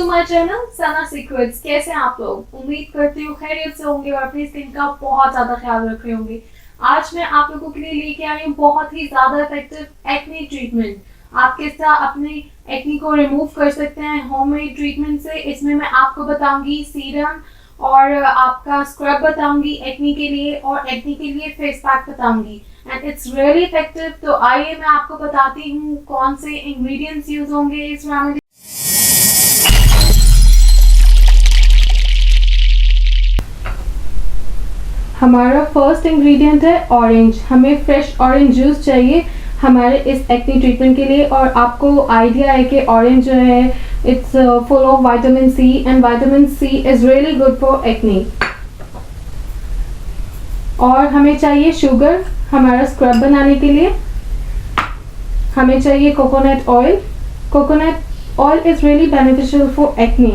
To my channel Sana secrets. कैसे हैं आप लोग? उम्मीद करती हूँ खैरियत से होंगे और अपनी स्किन का बहुत ज्यादा ख्याल रख रहे होंगे। आज मैं आप लोगों के लिए लेके आई हूँ बहुत ही ज्यादा इफेक्टिव एक्ने ट्रीटमेंट। आप किस तरह अपनी एक्ने को रिमूव कर सकते हैं होममेड ट्रीटमेंट से। इसमें मैं आपको बताऊंगी सीरम और आपका स्क्रब बताऊंगी एक्ने के लिए, और एक्ने के लिए फेस पैक बताऊंगी एंड इट्स रियली इफेक्टिव। तो आइए मैं आपको बताती हूँ कौन से इंग्रेडिएंट्स यूज होंगे इस रेमेडी। हमारा फर्स्ट इंग्रेडिएंट है ऑरेंज। हमें फ्रेश ऑरेंज जूस चाहिए हमारे इस एक्ने ट्रीटमेंट के लिए। और आपको आइडिया है कि ऑरेंज जो है it's full of vitamin C and vitamin C is really good for acne. और हमें चाहिए शुगर हमारा स्क्रब बनाने के लिए। हमें चाहिए coconut oil. Coconut oil is really beneficial for acne.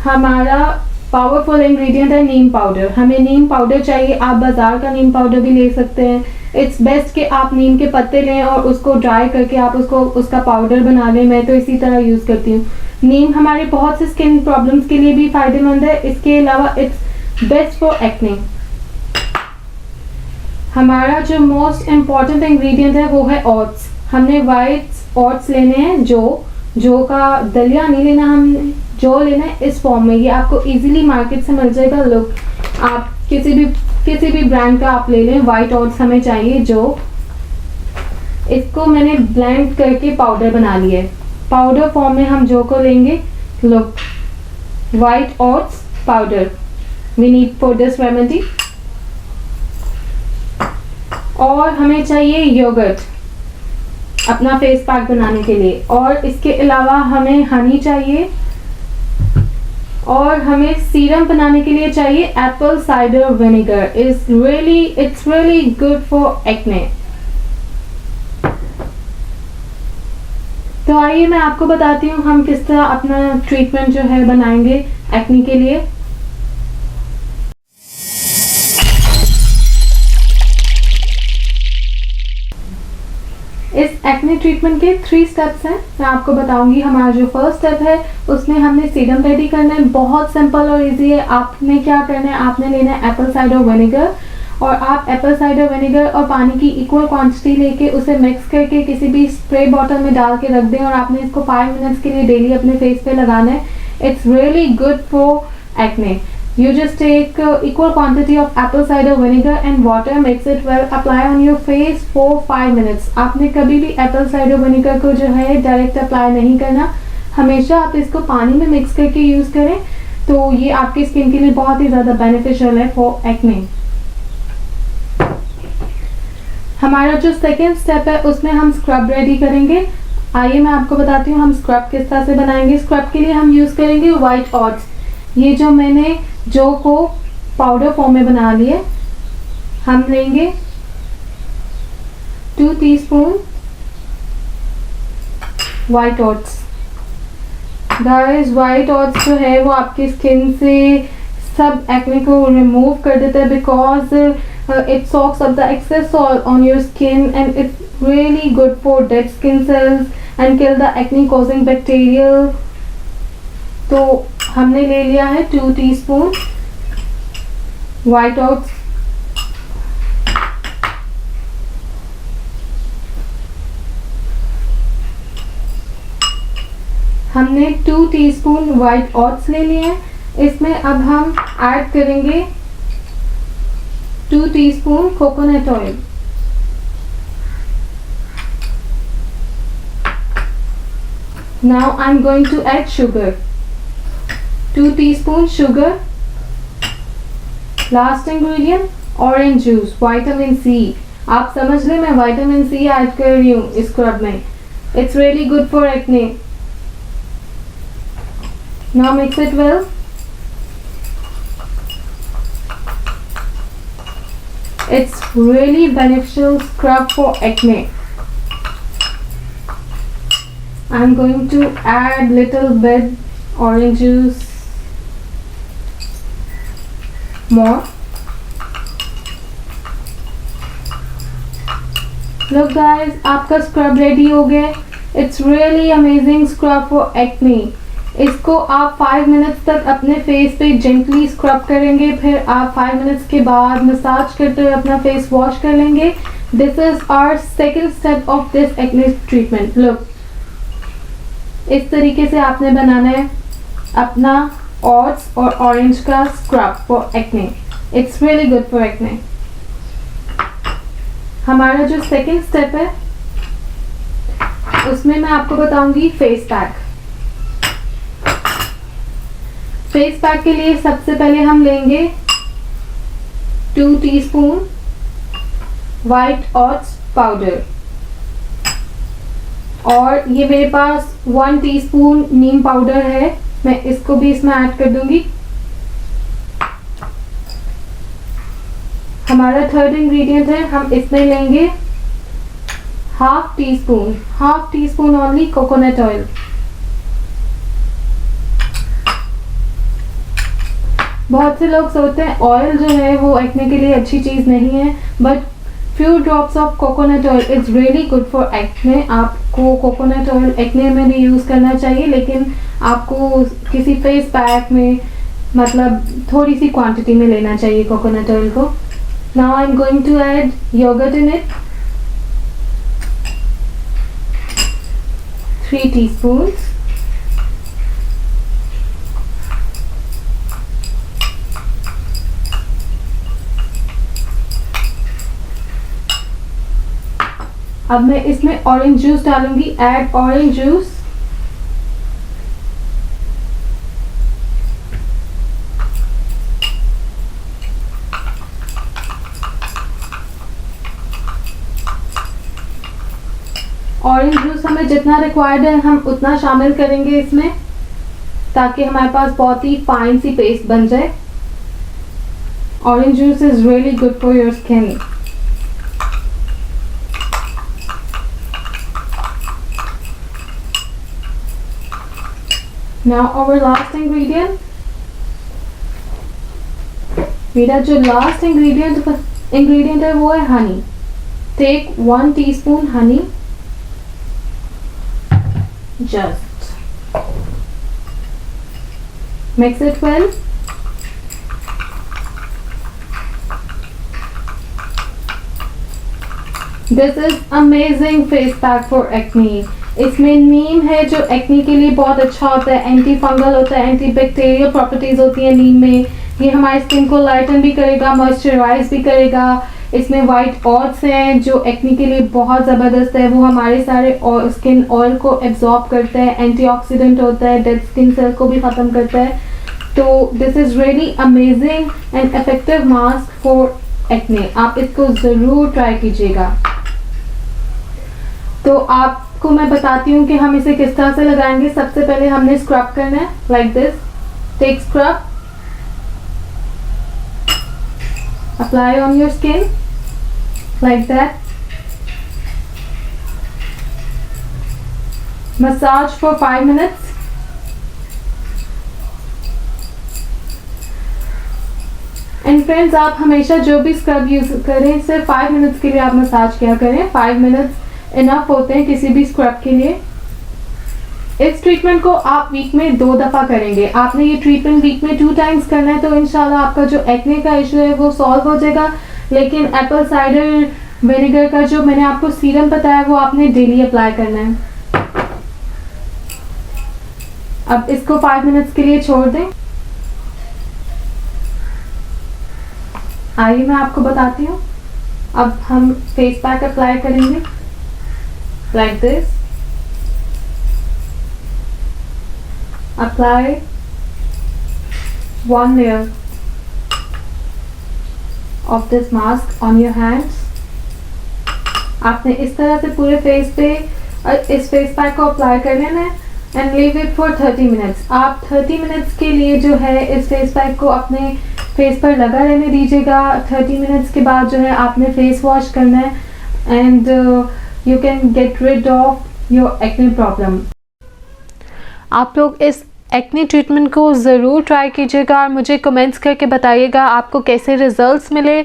हमारा पावरफुल इंग्रेडिएंट है नीम पाउडर। हमें नीम पाउडर चाहिए। आप बाजार का नीम पाउडर भी ले सकते हैं। इट्स बेस्ट कि आप नीम के पत्ते लें और उसको ड्राई करके आप उसका पाउडर बना लें। मैं तो इसी तरह यूज़ करती हूँ। नीम हमारे बहुत से स्किन प्रॉब्लम्स के लिए भी फायदेमंद है। इसके अलावा इट्स बेस्ट फॉर एक्ने। हमारा जो मोस्ट इम्पॉर्टेंट इंग्रेडिएंट है वो है ओट्स। हमने वाइट ओट्स लेने हैं। जो का दलिया नहीं लेना, हमने जो लेना है इस फॉर्म में। ये आपको इजीली मार्केट से मिल जाएगा। लुक, आप किसी भी ब्रांड का आप ले लें। वाइट ओट्स हमें चाहिए। जो इसको मैंने ब्लेंड करके पाउडर बना लिया है। पाउडर फॉर्म में हम जो को लेंगे। Look, white oats powder we need for this remedy. और हमें चाहिए योगर्ट अपना फेस पैक बनाने के लिए। और इसके अलावा हमें हनी चाहिए। और हमें सीरम बनाने के लिए चाहिए Apple cider vinegar. It's really good for acne. तो आइए मैं आपको बताती हूँ हम किस तरह अपना ट्रीटमेंट जो है बनाएंगे एक्ने के लिए। इस एक्ने ट्रीटमेंट के 3 स्टेप्स हैं। मैं आपको बताऊंगी। हमारा जो फर्स्ट स्टेप है उसमें हमने सीरम रेडी करना है। बहुत सिंपल और इजी है। आपने क्या करना है, आपने लेना है एप्पल साइडर विनेगर। और आप एप्पल साइडर विनेगर और पानी की इक्वल क्वांटिटी लेके उसे मिक्स करके किसी भी स्प्रे बॉटल में डाल के रख दें। और आपने इसको 5 मिनट्स के लिए डेली अपने फेस पे लगाना है। It's really good for acne. You just take equal quantity of apple cider vinegar and water, mix it well, apply on your face for 5 minutes. आपने कभी भी apple cider vinegar को जो है डायरेक्ट अप्लाई नहीं करना। हमेशा आप इसको पानी में मिक्स करके यूज़ करें। तो ये आपकी स्किन के लिए बहुत ही ज़्यादा बेनिफिशियल है फॉर एक्ने। हमारा जो सेकेंड स्टेप है उसमें हम स्क्रब रेडी करेंगे। आइए मैं आपको बताती हूँ हम स्क्रब किस तरह से बनाएंगे। स्क्रब के लिए हम यूज़ करेंगे वाइट ओट्स। ये जो मैंने जो को पाउडर फॉर्म में बना लिए। हम लेंगे 2 teaspoon white oats. Guys, white oats जो है वो आपकी स्किन से सब एक्ने को रिमूव कर देता है because it soaks up the excess salt on your skin and it's really good for dead skin cells and kill the acne causing bacterial. तो हमने ले लिया है 2 टीस्पून वाइट ओट्स। हमने 2 टीस्पून वाइट ओट्स ले लिए हैं। इसमें अब हम ऐड करेंगे 2 teaspoon coconut oil. Now I am going to add sugar. 2 teaspoon sugar. Last ingredient orange juice, vitamin C. आप समझ लें मैं विटामिन सी ऐड कर रही हूँ इस स्क्रब में। It's really good for acne. Now mix it well. It's really beneficial scrub for acne. I am going to add little bit orange juice more. Look guys, आपका scrub ready हो गया। It's really amazing scrub for acne. इसको आप 5 minutes तक अपने face पे gently scrub करेंगे, फिर आप 5 मिनट्स के बाद मसाज करते हुए अपना फेस वॉश कर लेंगे। This is our second step of this acne treatment. Look, इस तरीके से आपने बनाना है अपना ओट्स और ऑरेंज का scrub for acne. It's really good for acne. हमारा जो सेकेंड स्टेप है उसमें मैं आपको बताऊंगी फेस पैक। फेस पैक के लिए सबसे पहले हम लेंगे 2 टीस्पून वाइट ओट्स पाउडर, और ये मेरे पास 1 टीस्पून नीम पाउडर है, मैं इसको भी इसमें ऐड कर दूंगी। हमारा थर्ड इंग्रेडिएंट है, हम इसमें लेंगे half tea spoon only coconut oil. बहुत से लोग सोचते हैं ऑयल जो है वो एक्ने के लिए अच्छी चीज़ नहीं है, but few drops of coconut oil is really good for acne. आपको कोकोनट ऑयल एक्ने में भी यूज़ करना चाहिए, लेकिन आपको किसी फेस पैक में मतलब थोड़ी सी क्वांटिटी में लेना चाहिए कोकोनट ऑयल को। Now I am going to add yoghurt in it, 3 teaspoons। अब मैं इसमें ऑरेंज जूस डालूंगी। Add orange juice, orange juice हमें जितना रिक्वायर्ड है हम उतना शामिल करेंगे इसमें, ताकि हमारे पास बहुत ही फाइन सी पेस्ट बन जाए। Orange juice is really good for your skin. Now our last ingredient, मेरा जो लास्ट इंग्रेडिएंट है वो है honey. Take 1 teaspoon honey, just mix it well। This is amazing face pack for acne। इसमें नीम है जो एक्ने के लिए बहुत अच्छा होता है, एंटी फंगल होता है, एंटी बैक्टीरियल प्रॉपर्टीज होती है नीम में। ये हमारी स्किन को लाइटन भी करेगा, मॉइस्चराइज भी करेगा। इसमें वाइट ओट्स हैं जो एक्ने के लिए बहुत ज़बरदस्त है, वो हमारे सारे स्किन ऑयल को एब्जॉर्ब करता है, एंटीऑक्सीडेंट होता है, डेड स्किन सेल को भी ख़त्म करता है। तो this is really amazing and effective mask for acne. आप इसको ज़रूर ट्राई कीजिएगा। तो आपको मैं बताती हूँ कि हम इसे किस तरह से लगाएंगे। सबसे पहले हमने स्क्रब करना है, like this. Take scrub, apply on your skin like that, massage for 5 minutes। And friends, आप हमेशा जो भी स्क्रब यूज करें सिर्फ 5 मिनट्स के लिए आप मसाज किया करें। 5 मिनट्स इनफ होते हैं किसी भी स्क्रब के लिए। इस ट्रीटमेंट को आप वीक में 2 दफ़ा करेंगे। आपने ये ट्रीटमेंट वीक में 2 टाइम्स करना है, तो इंशाल्लाह आपका जो एक्ने का इशू है वो सॉल्व हो जाएगा। लेकिन एप्पल साइडर विनेगर का जो मैंने आपको सीरम बताया वो आपने डेली अप्लाई करना है। अब इसको 5 मिनट्स के लिए छोड़ दें। आइए मैं आपको बताती हूँ। अब हम फेस पैक अप्लाई करेंगे like this. Apply 1 layer of this mask on your hands। आपने इस तरह से पूरे फेस पे इस फेस पैक को अप्लाई कर लेना है and leave it for 30 minutes. आप 30 मिनट्स के लिए जो है इस फेस पैक को अपने फेस पर लगा रहने दीजिएगा। 30 मिनट्स के बाद जो है आपने फेस वॉश करना है and you can get rid of your acne problem. आप लोग इस एक्ने ट्रीटमेंट को ज़रूर ट्राई कीजिएगा और मुझे कमेंट्स करके बताइएगा आपको कैसे रिजल्ट्स मिले।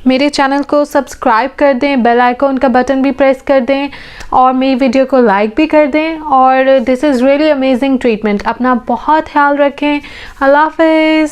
मेरे चैनल को सब्सक्राइब कर दें, बेल आइकॉन का बटन भी प्रेस कर दें और मेरी वीडियो को लाइक भी कर दें। और this is really amazing treatment. अपना बहुत ख्याल रखें। अल्लाह हाफ़िज़।